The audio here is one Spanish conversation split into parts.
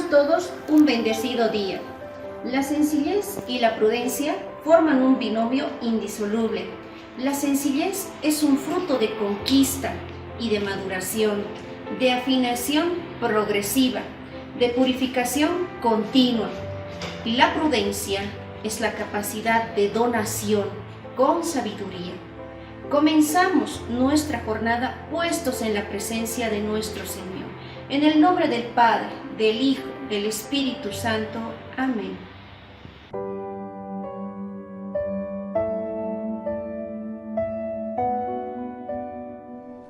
Tengamos todos un bendecido día. La sencillez y la prudencia forman un binomio indisoluble. La sencillez es un fruto de conquista y de maduración, de afinación progresiva, de purificación continua. Y la prudencia es la capacidad de donación con sabiduría. Comenzamos nuestra jornada puestos en la presencia de nuestro Señor. En el nombre del Padre, del Hijo, del Espíritu Santo. Amén.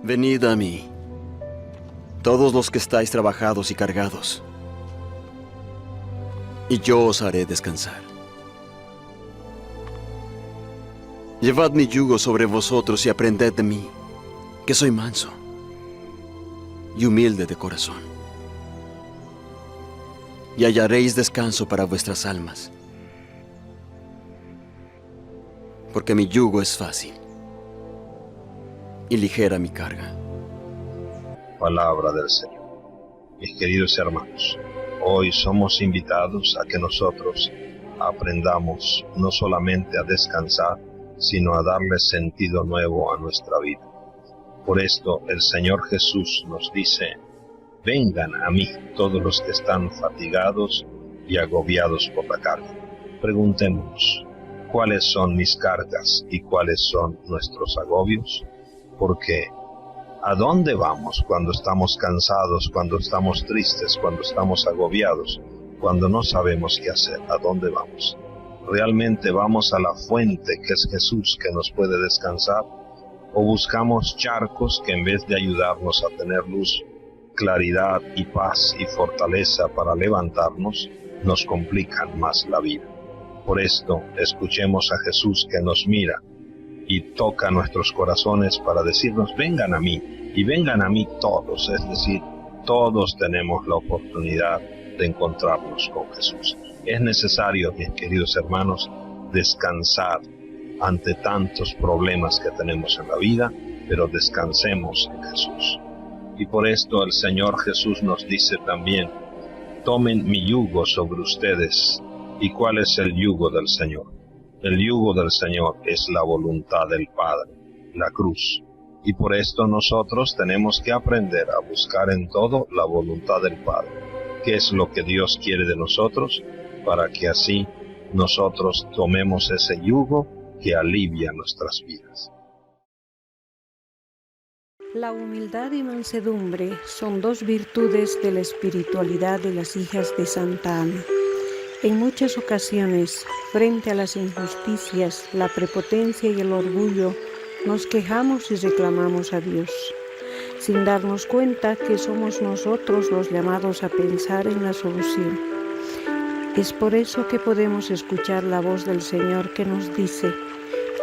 Venid a mí, todos los que estáis trabajados y cargados, y yo os haré descansar. Llevad mi yugo sobre vosotros y aprended de mí, que soy manso y humilde de corazón, y hallaréis descanso para vuestras almas, porque mi yugo es fácil y ligera mi carga. Palabra del Señor. Mis queridos hermanos, hoy somos invitados a que nosotros aprendamos no solamente a descansar, sino a darle sentido nuevo a nuestra vida. Por esto el Señor Jesús nos dice: vengan a mí todos los que están fatigados y agobiados por la carga. Preguntémonos, ¿cuáles son mis cargas y cuáles son nuestros agobios? Porque ¿a dónde vamos cuando estamos cansados, cuando estamos tristes, cuando estamos agobiados, cuando no sabemos qué hacer? ¿A dónde vamos? ¿Realmente vamos a la fuente que es Jesús, que nos puede descansar? ¿O buscamos charcos que en vez de ayudarnos a tener luz, claridad y paz y fortaleza para levantarnos, nos complican más la vida? Por esto, escuchemos a Jesús que nos mira y toca nuestros corazones para decirnos: vengan a mí, y vengan a mí todos, es decir, todos tenemos la oportunidad de encontrarnos con Jesús. Es necesario, mis queridos hermanos, descansar ante tantos problemas que tenemos en la vida, pero descansemos en Jesús. Y por esto el Señor Jesús nos dice también: tomen mi yugo sobre ustedes. ¿Y cuál es el yugo del Señor? El yugo del Señor es la voluntad del Padre, la cruz. Y por esto nosotros tenemos que aprender a buscar en todo la voluntad del Padre. ¿Qué es lo que Dios quiere de nosotros? Para que así nosotros tomemos ese yugo que alivia nuestras vidas. La humildad y mansedumbre son dos virtudes de la espiritualidad de las hijas de Santa Ana. En muchas ocasiones, frente a las injusticias, la prepotencia y el orgullo, nos quejamos y reclamamos a Dios, sin darnos cuenta que somos nosotros los llamados a pensar en la solución. Es por eso que podemos escuchar la voz del Señor que nos dice: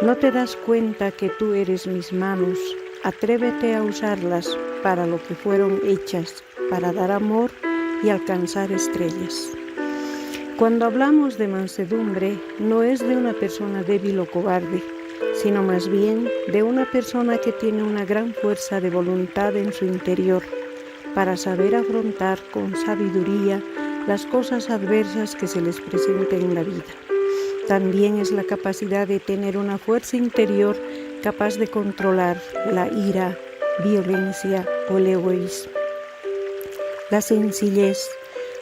¿no te das cuenta que tú eres mis manos? Atrévete a usarlas para lo que fueron hechas, para dar amor y alcanzar estrellas. Cuando hablamos de mansedumbre, no es de una persona débil o cobarde, sino más bien de una persona que tiene una gran fuerza de voluntad en su interior para saber afrontar con sabiduría las cosas adversas que se les presenten en la vida. También es la capacidad de tener una fuerza interior capaz de controlar la ira, violencia o el egoísmo. La sencillez,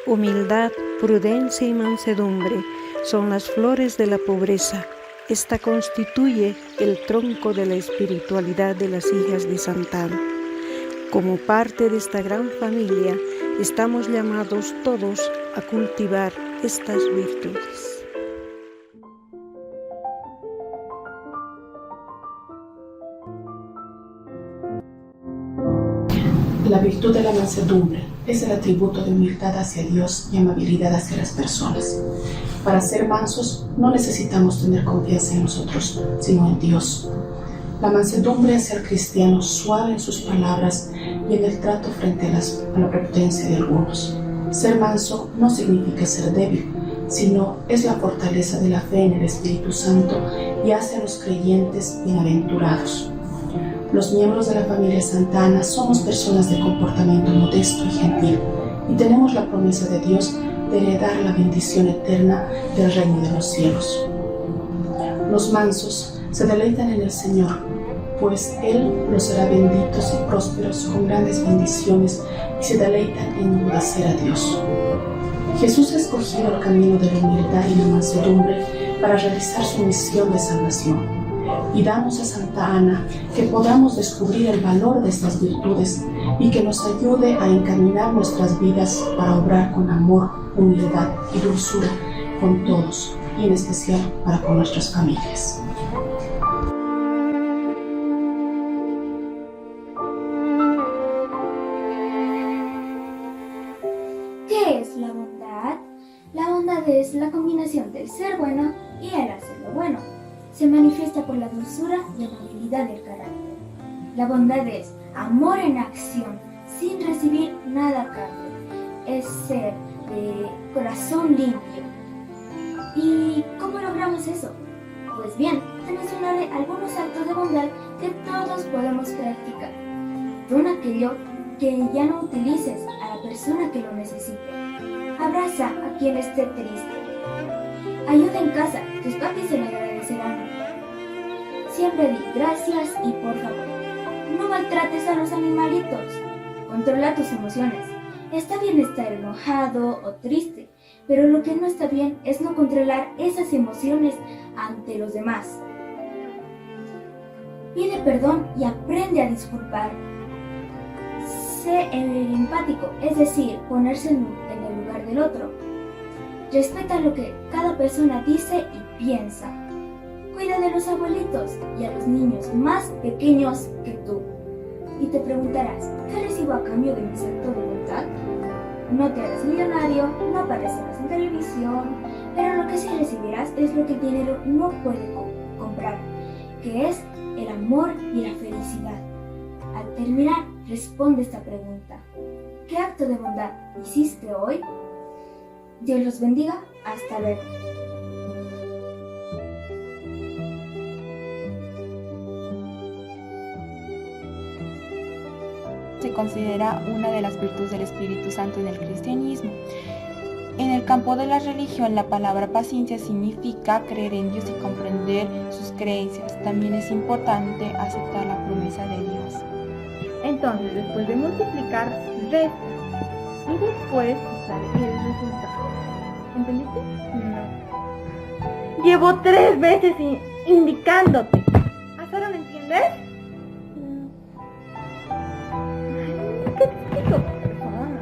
humildad, prudencia y mansedumbre son las flores de la pobreza. Esta constituye el tronco de la espiritualidad de las hijas de Santa Ana. Como parte de esta gran familia, estamos llamados todos a cultivar estas virtudes. La virtud de la mansedumbre es el atributo de humildad hacia Dios y amabilidad hacia las personas. Para ser mansos no necesitamos tener confianza en nosotros, sino en Dios. La mansedumbre es ser cristiano suave en sus palabras y en el trato frente a la prepotencia de algunos. Ser manso no significa ser débil, sino es la fortaleza de la fe en el Espíritu Santo y hace a los creyentes bienaventurados. Los miembros de la familia Santa Ana somos personas de comportamiento modesto y gentil, y tenemos la promesa de Dios de heredar la bendición eterna del reino de los cielos. Los mansos se deleitan en el Señor, pues Él los hará benditos y prósperos con grandes bendiciones y se deleitan en obedecer a Dios. Jesús ha escogido el camino de la humildad y la mansedumbre para realizar su misión de salvación. Pidamos a Santa Ana que podamos descubrir el valor de estas virtudes y que nos ayude a encaminar nuestras vidas para obrar con amor, humildad y dulzura con todos y en especial para con nuestras familias. ¿Qué es la bondad? La bondad es la combinación del ser bueno y el hacer lo bueno. Se manifiesta por la dulzura y amabilidad del carácter. La bondad es amor en acción, sin recibir nada a cambio. Es ser de corazón limpio. ¿Y cómo logramos eso? Pues bien, te mencionaré algunos actos de bondad que todos podemos practicar. Don aquello que ya no utilices a la persona que lo necesite. Abraza a quien esté triste. Ayuda en casa, tus papis se lo agradecerán. Siempre di gracias y por favor. No maltrates a los animalitos. Controla tus emociones. Está bien estar enojado o triste, pero lo que no está bien es no controlar esas emociones ante los demás. Pide perdón y aprende a disculpar. Sé empático, es decir, ponerse en el lugar del otro. Respeta lo que cada persona dice y piensa. Cuida de los abuelitos y a los niños más pequeños que tú. Y te preguntarás, ¿qué recibo a cambio de mis actos de bondad? No te harás millonario, no aparecerás en televisión, pero lo que sí recibirás es lo que el dinero no puede comprar, que es el amor y la felicidad. Al terminar, responde esta pregunta. ¿Qué acto de bondad hiciste hoy? Dios los bendiga. Hasta luego. Se considera una de las virtudes del Espíritu Santo en el cristianismo. En el campo de la religión, la palabra paciencia significa creer en Dios y comprender sus creencias. También es importante aceptar la promesa de Dios. Entonces, después de multiplicar, resta y después sale el resultado. ¿Entendiste? No. Llevo 3 veces indicándote. ¿Hasta ahora me entiendes? ¿Qué te explico, persona?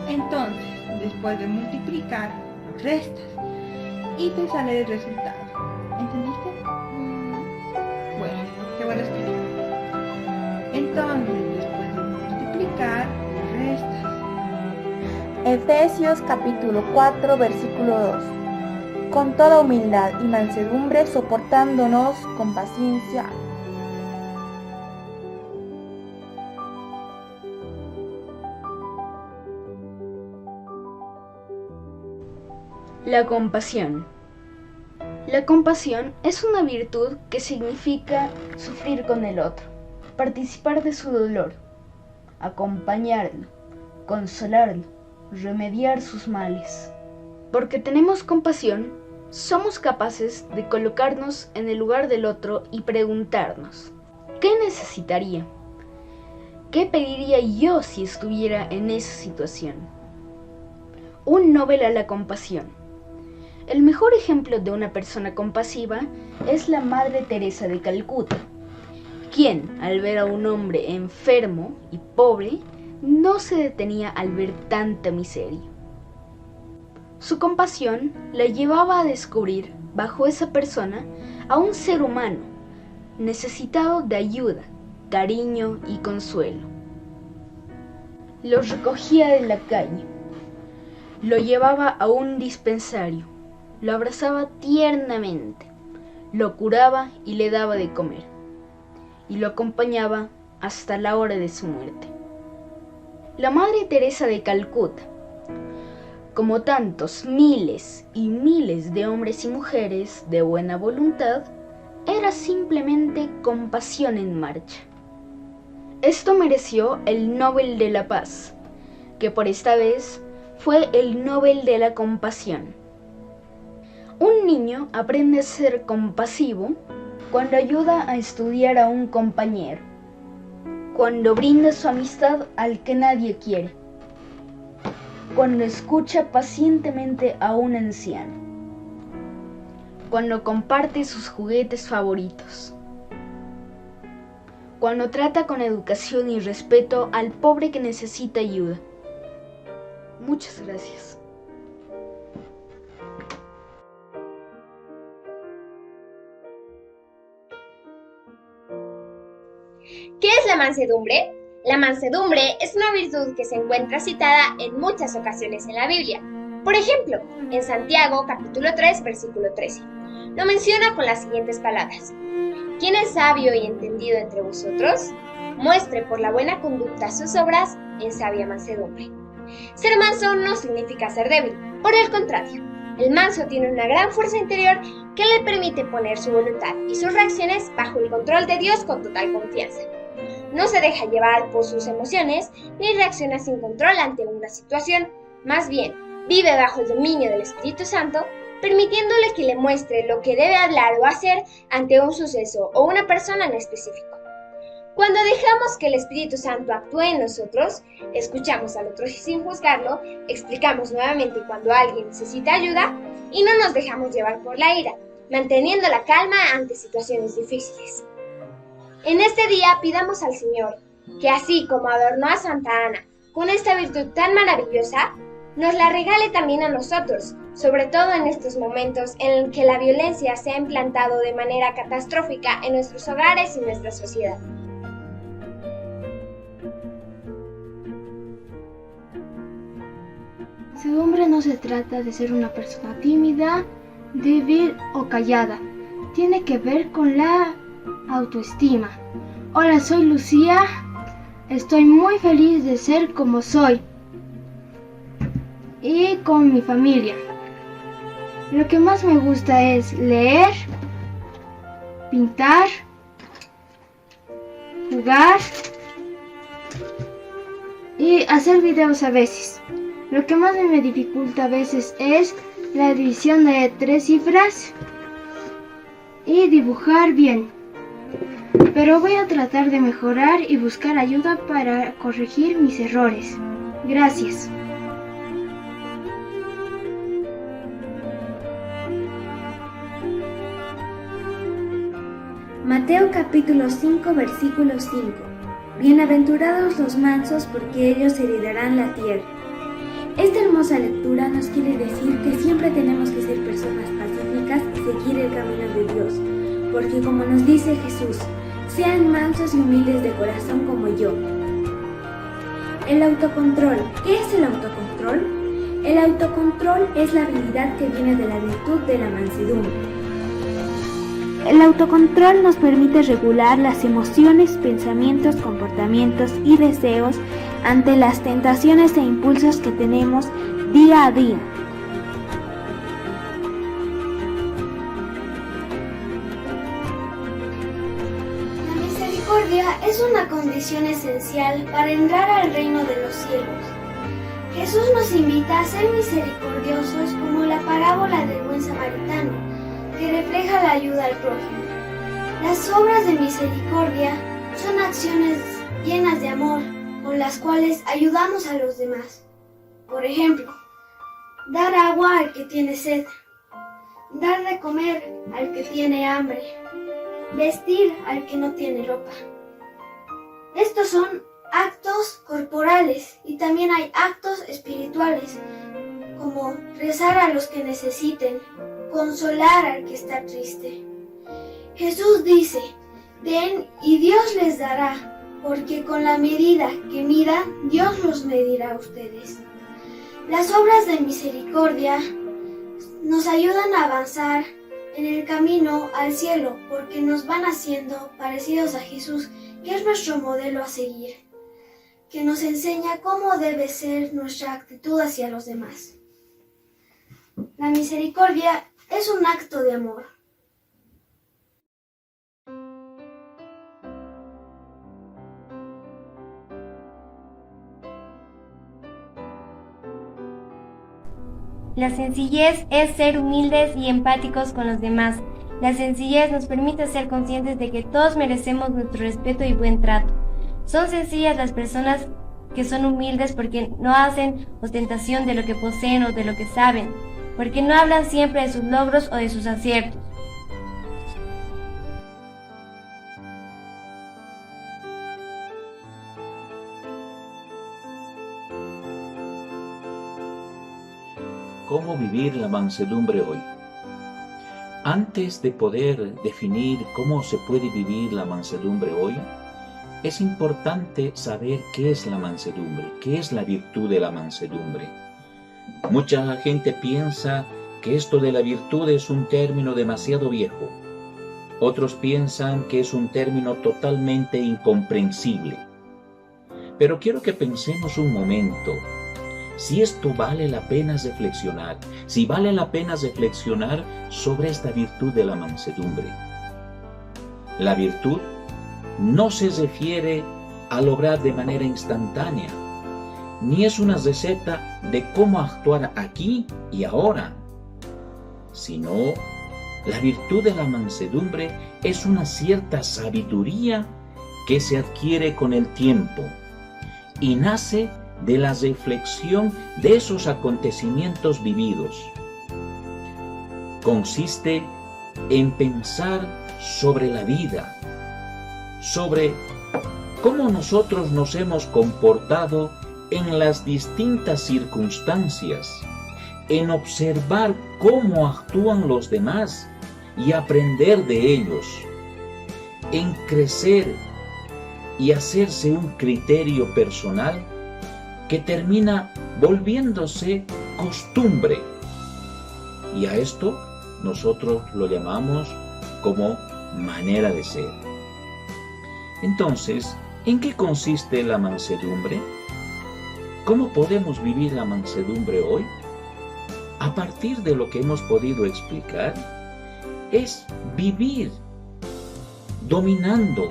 Entonces, después de multiplicar, restas y te sale el resultado. ¿Entendiste? Bueno, te voy a explicar. Entonces, después de multiplicar, restas. Efesios capítulo 4, versículo 2. Con toda humildad y mansedumbre, soportándonos con paciencia. La compasión. La compasión es una virtud que significa sufrir con el otro, participar de su dolor, acompañarlo, consolarlo, remediar sus males. Porque tenemos compasión, somos capaces de colocarnos en el lugar del otro y preguntarnos, ¿qué necesitaría? ¿Qué pediría yo si estuviera en esa situación? Un Nobel a la compasión. El mejor ejemplo de una persona compasiva es la Madre Teresa de Calcuta, quien, al ver a un hombre enfermo y pobre, no se detenía al ver tanta miseria. Su compasión la llevaba a descubrir bajo esa persona a un ser humano necesitado de ayuda, cariño y consuelo. Lo recogía de la calle, lo llevaba a un dispensario, lo abrazaba tiernamente, lo curaba y le daba de comer, y lo acompañaba hasta la hora de su muerte. La Madre Teresa de Calcuta, como tantos miles y miles de hombres y mujeres de buena voluntad, era simplemente compasión en marcha. Esto mereció el Nobel de la Paz, que por esta vez fue el Nobel de la Compasión. Un niño aprende a ser compasivo cuando ayuda a estudiar a un compañero, cuando brinda su amistad al que nadie quiere, cuando escucha pacientemente a un anciano, cuando comparte sus juguetes favoritos, cuando trata con educación y respeto al pobre que necesita ayuda. Muchas gracias. ¿Qué es la mansedumbre? La mansedumbre es una virtud que se encuentra citada en muchas ocasiones en la Biblia. Por ejemplo, en Santiago capítulo 3, versículo 13. Lo menciona con las siguientes palabras. ¿Quién es sabio y entendido entre vosotros? Muestre por la buena conducta sus obras en sabia mansedumbre. Ser manso no significa ser débil, por el contrario. El manso tiene una gran fuerza interior que le permite poner su voluntad y sus reacciones bajo el control de Dios con total confianza. No se deja llevar por sus emociones ni reacciona sin control ante una situación, más bien vive bajo el dominio del Espíritu Santo, permitiéndole que le muestre lo que debe hablar o hacer ante un suceso o una persona en específico. Cuando dejamos que el Espíritu Santo actúe en nosotros, escuchamos al otro sin juzgarlo, explicamos nuevamente cuando alguien necesita ayuda y no nos dejamos llevar por la ira, manteniendo la calma ante situaciones difíciles. En este día pidamos al Señor que así como adornó a Santa Ana con esta virtud tan maravillosa, nos la regale también a nosotros, sobre todo en estos momentos en que la violencia se ha implantado de manera catastrófica en nuestros hogares y nuestra sociedad. Mansedumbre no se trata de ser una persona tímida, débil o callada. Tiene que ver con la autoestima. Hola, soy Lucía. Estoy muy feliz de ser como soy y con mi familia. Lo que más me gusta es leer, pintar, jugar y hacer videos a veces. Lo que más me dificulta a veces es la división de 3 cifras y dibujar bien. Pero voy a tratar de mejorar y buscar ayuda para corregir mis errores. Gracias. Mateo capítulo 5 versículo 5. Bienaventurados los mansos porque ellos heredarán la tierra. Esta hermosa lectura nos quiere decir que siempre tenemos que ser personas pacíficas y seguir el camino de Dios, porque como nos dice Jesús, sean mansos y humildes de corazón como yo. El autocontrol. ¿Qué es el autocontrol? El autocontrol es la habilidad que viene de la virtud de la mansedumbre. El autocontrol nos permite regular las emociones, pensamientos, comportamientos y deseos ante las tentaciones e impulsos que tenemos día a día. La misericordia es una condición esencial para entrar al reino de los cielos. Jesús nos invita a ser misericordiosos como la parábola del buen samaritano, que refleja la ayuda al prójimo. Las obras de misericordia son acciones llenas de amor, con las cuales ayudamos a los demás. Por ejemplo, dar agua al que tiene sed, dar de comer al que tiene hambre, vestir al que no tiene ropa. Estos son actos corporales y también hay actos espirituales, como rezar a los que necesiten, consolar al que está triste. Jesús dice, den y Dios les dará, porque con la medida que midan, Dios los medirá a ustedes. Las obras de misericordia nos ayudan a avanzar en el camino al cielo, porque nos van haciendo parecidos a Jesús, que es nuestro modelo a seguir, que nos enseña cómo debe ser nuestra actitud hacia los demás. La misericordia es un acto de amor. La sencillez es ser humildes y empáticos con los demás. La sencillez nos permite ser conscientes de que todos merecemos nuestro respeto y buen trato. Son sencillas las personas que son humildes porque no hacen ostentación de lo que poseen o de lo que saben, porque no hablan siempre de sus logros o de sus aciertos. ¿Cómo vivir la mansedumbre hoy? Antes de poder definir cómo se puede vivir la mansedumbre hoy, es importante saber qué es la mansedumbre, qué es la virtud de la mansedumbre. Mucha gente piensa que esto de la virtud es un término demasiado viejo. Otros piensan que es un término totalmente incomprensible. Pero quiero que pensemos un momento. Si esto vale la pena reflexionar, si vale la pena reflexionar sobre esta virtud de la mansedumbre. La virtud no se refiere a lograr de manera instantánea, ni es una receta de cómo actuar aquí y ahora, sino la virtud de la mansedumbre es una cierta sabiduría que se adquiere con el tiempo y nace de la reflexión de esos acontecimientos vividos. Consiste en pensar sobre la vida, sobre cómo nosotros nos hemos comportado en las distintas circunstancias, en observar cómo actúan los demás y aprender de ellos, en crecer y hacerse un criterio personal que termina volviéndose costumbre. Y a esto nosotros lo llamamos como manera de ser. Entonces, ¿en qué consiste la mansedumbre? ¿Cómo podemos vivir la mansedumbre hoy? A partir de lo que hemos podido explicar, es vivir dominando,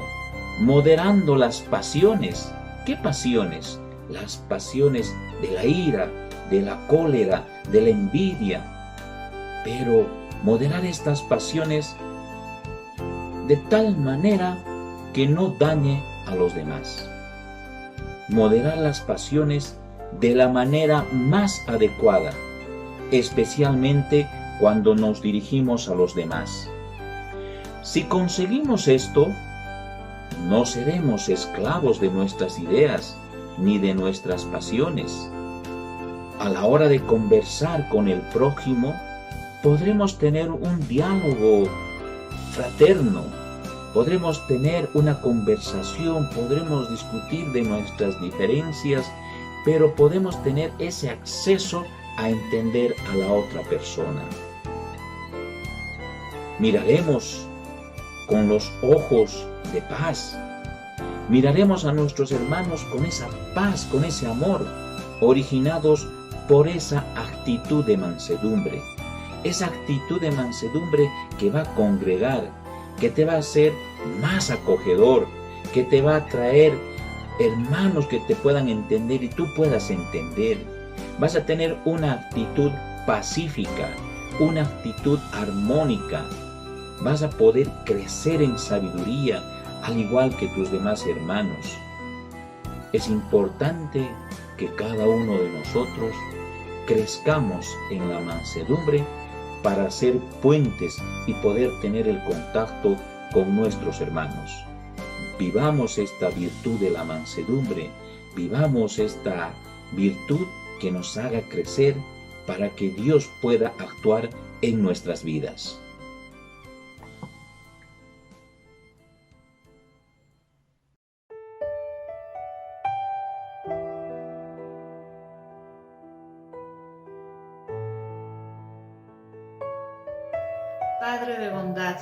moderando las pasiones. ¿Qué pasiones? Las pasiones de la ira, de la cólera, de la envidia. Pero moderar estas pasiones de tal manera que no dañe a los demás. Moderar las pasiones de la manera más adecuada, especialmente cuando nos dirigimos a los demás. Si conseguimos esto, no seremos esclavos de nuestras ideas ni de nuestras pasiones. A la hora de conversar con el prójimo, podremos tener un diálogo fraterno, podremos tener una conversación, podremos discutir de nuestras diferencias, pero podemos tener ese acceso a entender a la otra persona. Miraremos con los ojos de paz. Miraremos a nuestros hermanos con esa paz, con ese amor, originados por esa actitud de mansedumbre. Esa actitud de mansedumbre que va a congregar, que te va a hacer más acogedor, que te va a traer hermanos que te puedan entender y tú puedas entender. Vas a tener una actitud pacífica, una actitud armónica. Vas a poder crecer en sabiduría, al igual que tus demás hermanos. Es importante que cada uno de nosotros crezcamos en la mansedumbre para ser puentes y poder tener el contacto con nuestros hermanos. Vivamos esta virtud de la mansedumbre, vivamos esta virtud que nos haga crecer para que Dios pueda actuar en nuestras vidas. Padre de bondad,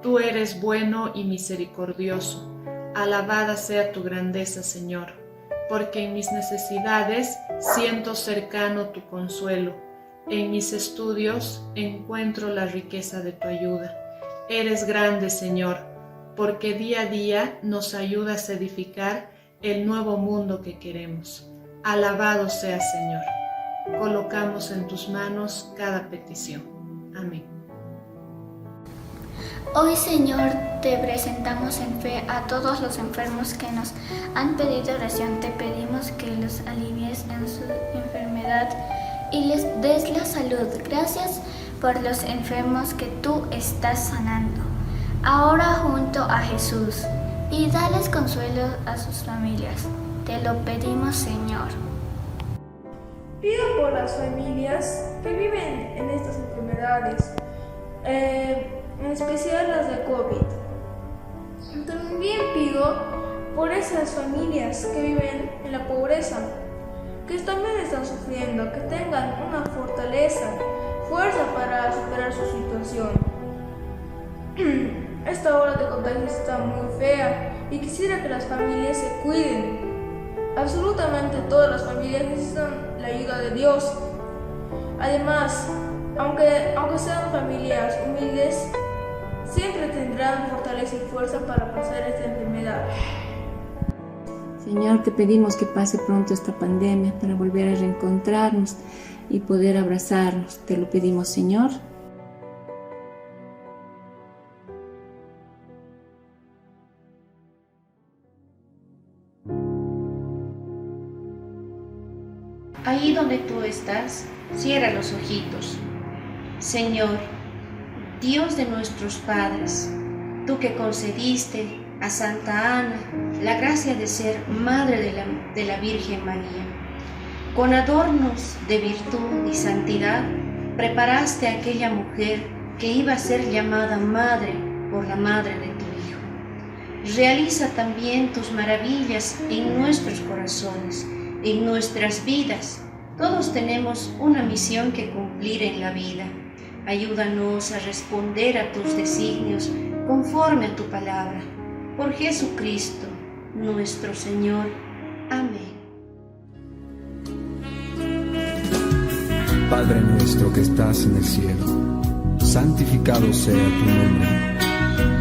tú eres bueno y misericordioso. Alabada sea tu grandeza, Señor, porque en mis necesidades siento cercano tu consuelo. En mis estudios encuentro la riqueza de tu ayuda. Eres grande, Señor, porque día a día nos ayudas a edificar el nuevo mundo que queremos. Alabado sea, Señor. colocamos en tus manos cada petición. Amén. Hoy, Señor, te presentamos en fe a todos los enfermos que nos han pedido oración. Te pedimos que los alivies en su enfermedad y les des la salud. Gracias por los enfermos que tú estás sanando ahora junto a Jesús, y dales consuelo a sus familias. Te lo pedimos, Señor. Pido por las familias que viven en estas enfermedades, en especial las de COVID. También pido por esas familias que viven en la pobreza, que también están sufriendo, que tengan una fortaleza, fuerza para superar su situación. Esta ola de contagio está muy fea y quisiera que las familias se cuiden. Absolutamente todas las familias necesitan la ayuda de Dios. Además, aunque sean familias humildes, siempre tendrán fortaleza y fuerza para pasar esta enfermedad. Señor, te pedimos que pase pronto esta pandemia para volver a reencontrarnos y poder abrazarnos. Te lo pedimos, Señor. Ahí donde tú estás, cierra los ojitos. Señor, Dios de nuestros padres, tú que concediste a Santa Ana la gracia de ser madre de la Virgen María, con adornos de virtud y santidad, preparaste a aquella mujer que iba a ser llamada madre por la madre de tu Hijo. Realiza también tus maravillas en nuestros corazones, en nuestras vidas. Todos tenemos una misión que cumplir en la vida. Ayúdanos a responder a tus designios conforme a tu palabra. Por Jesucristo, nuestro Señor. Amén. Padre nuestro que estás en el cielo, santificado sea tu nombre.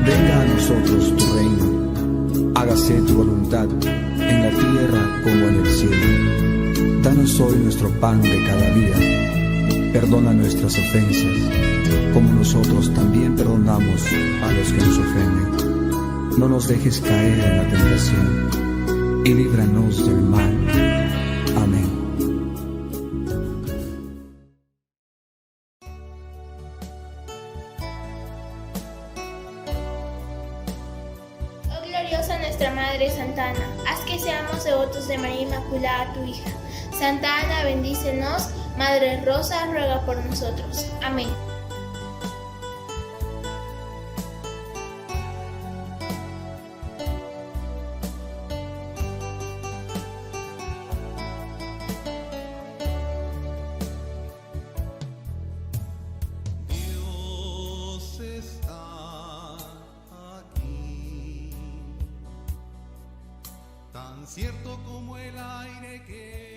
Venga a nosotros tu reino. Hágase tu voluntad en la tierra como en el cielo. Danos hoy nuestro pan de cada día. Perdona nuestras ofensas, como nosotros también perdonamos a los que nos ofenden. No nos dejes caer en la tentación, y líbranos del mal. Amén. Oh gloriosa nuestra Madre Santa Ana, haz que seamos devotos de María Inmaculada, tu hija. Santa Ana, bendícenos. Madre Rosa, ruega por nosotros. Amén. Dios está aquí, tan cierto como el aire que